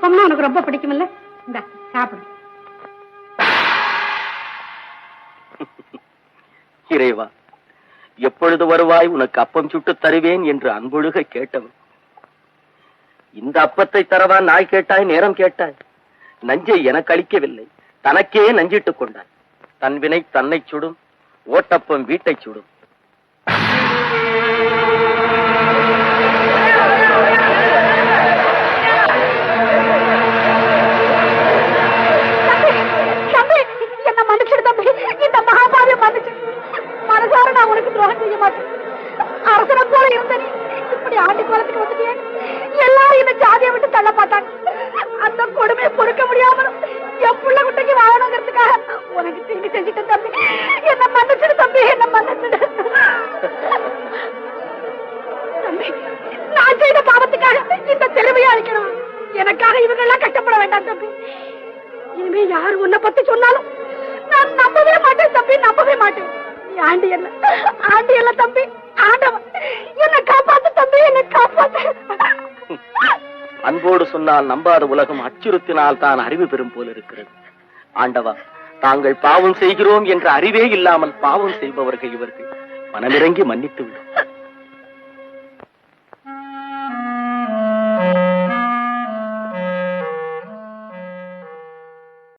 அப்பம்னா உனக்கு ரொம்ப பிடிக்கும்ல, இந்த சாப்பிடு. இறைவா, எப்பொழுது வருவாய், உனக்கு அப்பம் சுட்டு தருவேன் என்று அன்பொழுக கேட்டவன். இந்த அப்பத்தை தரவா நாய் கேட்டாய், நேரம் கேட்டாய். நஞ்சை எனக்கு அளிக்கவில்லை, தனக்கே நஞ்சிட்டுக் கொண்டாய். தன் வினை தன்னை சுடும், ஓட்டப்பம் வீட்டை சுடும். என்ன மன்னிச்சிடு தம்பி, இந்த மகாபாவிய மன்னிச்சு. மனசார நான் உனக்கு துரோகம் செய்ய மாட்டேன். அரசனை போல இருந்த நீ இப்படி ஆண்டி குளத்துக்கு வந்துட்டியே. எல்லாரும் இந்த ஜாதியை விட்டு தள்ள பார்த்தாங்க. அந்த கொடுமையை பொறுக்க முடியாம என் புள்ள குட்டைக்கு வாழணுங்கிறதுக்காக உனக்கு தீங்கு செஞ்சுட்டேன் தம்பி. என்ன மன்னிச்சிடு தம்பி, என்ன மன்னிச்சிடு தம்பி. நான் செய்த பாவத்துக்காக இந்த தெருவையை அழிக்கணும். எனக்காக இவங்க எல்லாம் கஷ்டப்பட வேண்டாம் தம்பி. இனிமே யாரு உன்னை பத்தி சொன்னாலும் நான் நம்பவே மாட்டேன் தம்பி, நம்பவே மாட்டேன். நீ ஆண்டி இல்ல தம்பி, ஆண்டவன். என்ன காப்பாத்து தம்பி, என்ன காப்பாத்து. அன்போடு சொன்னால் நம்பாத உலகம் அச்சுறுத்தினால் தான் அறிவு பெறும் போல இருக்கிறது. ஆண்டவா, தாங்கள் பாவம் செய்கிறோம் என்ற அறிவே இல்லாமல் பாவம் செய்பவர்கள் இவர்கள். மனமிறங்கி மன்னித்து விடும்.